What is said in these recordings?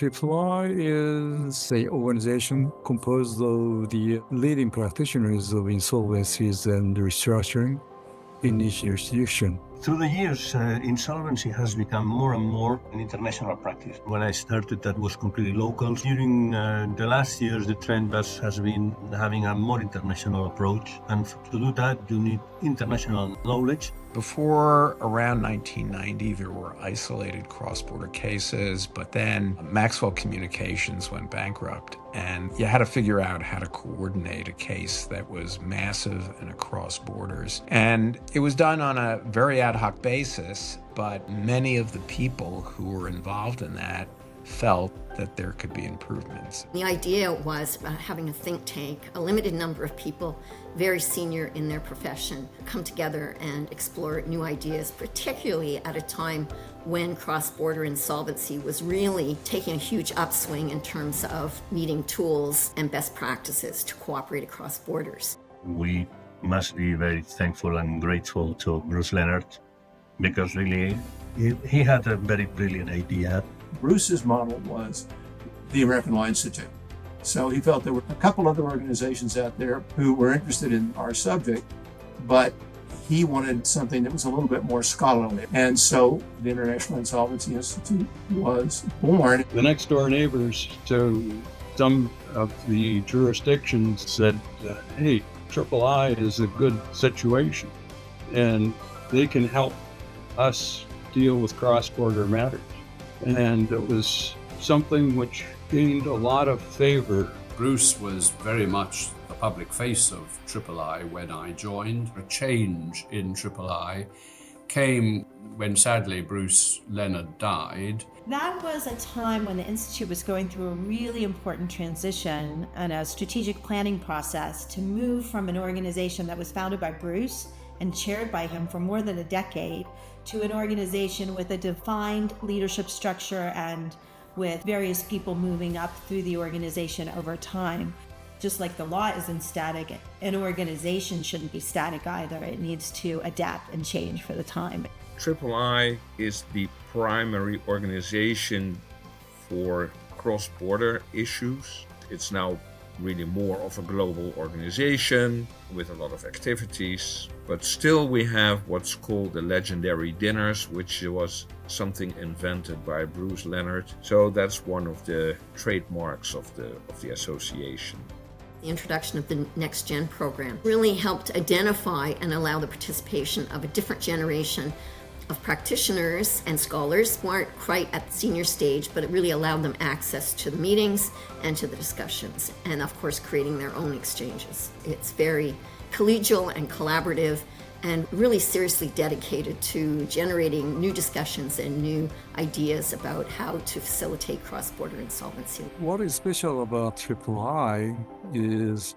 AAA is an organization composed of the leading practitioners of insolvencies and restructuring in each jurisdiction. Through the years, insolvency has become more and more an international practice. When I started, that was completely local. During the last years, the trend has been having a more international approach. And to do that, you need international knowledge. Before around 1990, there were isolated cross-border cases, but then Maxwell Communications went bankrupt, and you had to figure out how to coordinate a case that was massive and across borders. And it was done on a very ad hoc basis, but many of the people who were involved in that felt that there could be improvements. The idea was having a think tank, a limited number of people, very senior in their profession, come together and explore new ideas, particularly at a time when cross-border insolvency was really taking a huge upswing in terms of needing tools and best practices to cooperate across borders. We must be very thankful and grateful to Bruce Leonard, because really he had a very brilliant idea. Bruce's model was the American Law Institute. So he felt there were a couple other organizations out there who were interested in our subject, but he wanted something that was a little bit more scholarly. And so the International Insolvency Institute was born. The next door neighbors to some of the jurisdictions said, hey, III is a good situation, and they can help us deal with cross-border matters. And it was something which gained a lot of favor. Bruce was very much the public face of III when I joined. A change in III came when sadly Bruce Leonard died. That was a time when the Institute was going through a really important transition and a strategic planning process to move from an organization that was founded by Bruce and chaired by him for more than a decade to an organization with a defined leadership structure and with various people moving up through the organization over time. Just like the law isn't static, an organization shouldn't be static either. It needs to adapt and change for the time. III is the primary organization for cross-border issues. It's now really more of a global organization with a lot of activities, but still we have what's called the legendary dinners, which was something invented by Bruce Leonard. So that's one of the trademarks of the association. The introduction of the Next Gen program really helped identify and allow the participation of a different generation of practitioners and scholars who aren't quite at the senior stage, but it really allowed them access to the meetings and to the discussions, and of course creating their own exchanges. It's very collegial and collaborative and really seriously dedicated to generating new discussions and new ideas about how to facilitate cross-border insolvency. What is special about III is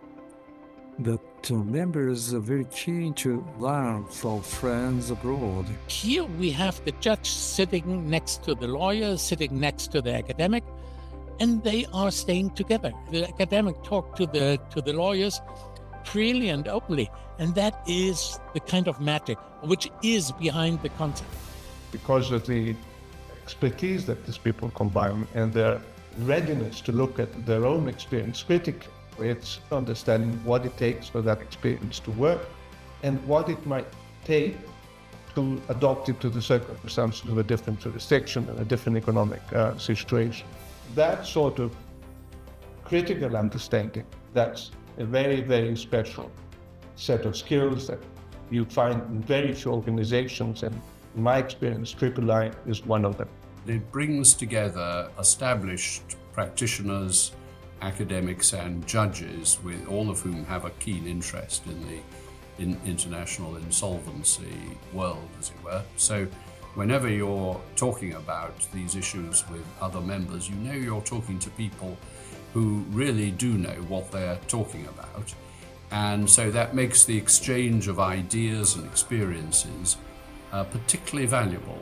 that members are very keen to learn from friends abroad. Here we have the judge sitting next to the lawyer, sitting next to the academic, and they are staying together. The academic talk to the lawyers freely and openly, and that is the kind of magic which is behind the concept. Because of the expertise that these people combine and their readiness to look at their own experience critically, it's understanding what it takes for that experience to work and what it might take to adopt it to the circumstances of a different jurisdiction and a different economic situation. That sort of critical understanding, that's a very, very special set of skills that you find in very few organizations, and in my experience, III is one of them. It brings together established practitioners, academics and judges, with all of whom have a keen interest in the international insolvency world, as it were. So whenever you're talking about these issues with other members, you know you're talking to people who really do know what they're talking about. And so that makes the exchange of ideas and experiences particularly valuable.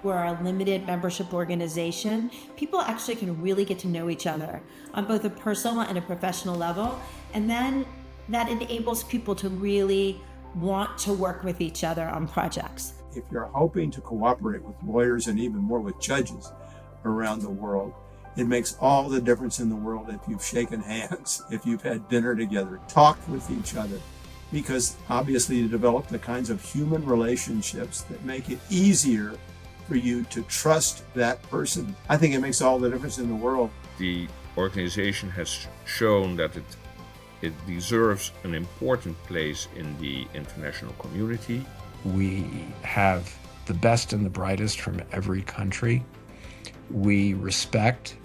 We're a limited membership organization. People actually can really get to know each other on both a personal and a professional level. And then that enables people to really want to work with each other on projects. If you're hoping to cooperate with lawyers and even more with judges around the world, It makes all the difference in the world if you've shaken hands, if you've had dinner together, talked with each other, because obviously you develop the kinds of human relationships that make it easier for you to trust that person. I think it makes all the difference in the world. The organization has shown that it deserves an important place in the international community. We have the best and the brightest from every country. We respect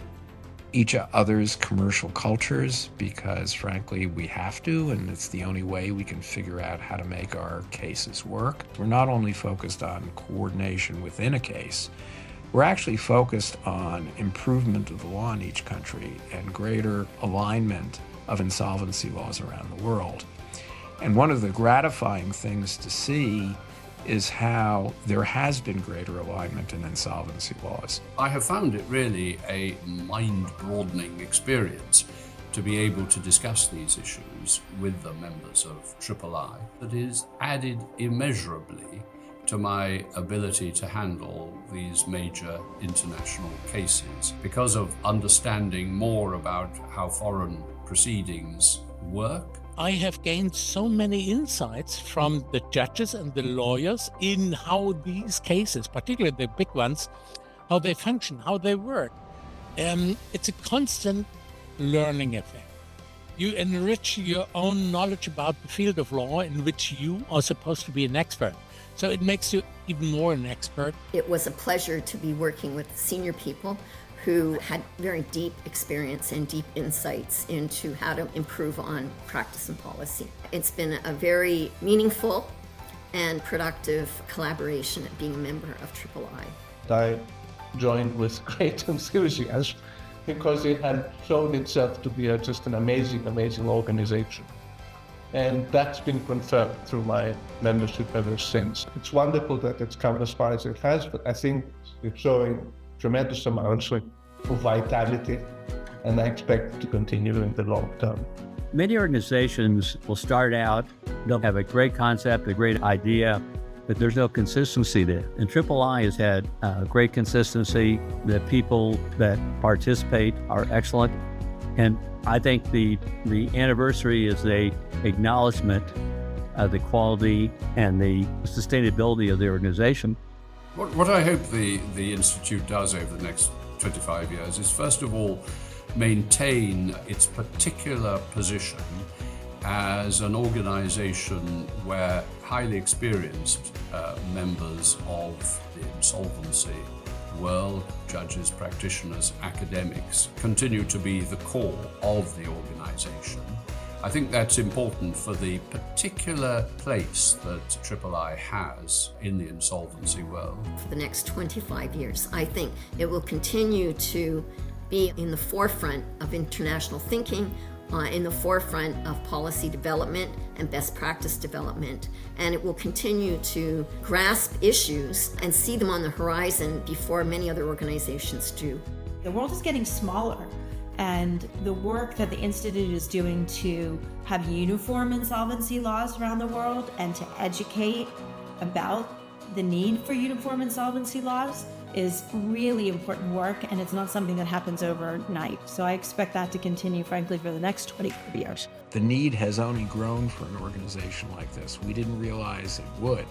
each other's commercial cultures because, frankly, we have to, and it's the only way we can figure out how to make our cases work. We're not only focused on coordination within a case, we're actually focused on improvement of the law in each country and greater alignment of insolvency laws around the world. And one of the gratifying things to see is how there has been greater alignment in insolvency laws. I have found it really a mind-broadening experience to be able to discuss these issues with the members of III that is added immeasurably to my ability to handle these major international cases because of understanding more about how foreign proceedings work. I have gained so many insights from the judges and the lawyers in how these cases, particularly the big ones, how they function, how they work. It's a constant learning effect. You enrich your own knowledge about the field of law in which you are supposed to be an expert. So it makes you even more an expert. It was a pleasure to be working with senior people who had very deep experience and deep insights into how to improve on practice and policy. It's been a very meaningful and productive collaboration at being a member of III. I joined with great enthusiasm because it had shown itself to be just an amazing, amazing organization. And that's been confirmed through my membership ever since. It's wonderful that it's come as far as it has, but I think it's showing tremendous amounts of vitality, and I expect it to continue in the long term. Many organizations will start out, they'll have a great concept, a great idea, but there's no consistency there. And III has had great consistency. The people that participate are excellent. And I think the anniversary is an acknowledgement of the quality and the sustainability of the organization. What I hope the Institute does over the next 25 years is, first of all, maintain its particular position as an organization where highly experienced members of the insolvency world, judges, practitioners, academics, continue to be the core of the organization. I think that's important for the particular place that III has in the insolvency world. For the next 25 years, I think it will continue to be in the forefront of international thinking, in the forefront of policy development and best practice development, and it will continue to grasp issues and see them on the horizon before many other organizations do. The world is getting smaller, and the work that the Institute is doing to have uniform insolvency laws around the world and to educate about the need for uniform insolvency laws is really important work, and it's not something that happens overnight. So I expect that to continue, frankly, for the next 25 years. The need has only grown for an organization like this. We didn't realize it would,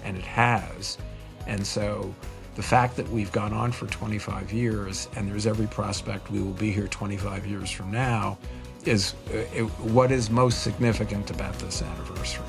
and it has. And so the fact that we've gone on for 25 years, and there's every prospect we will be here 25 years from now, is what is most significant about this anniversary.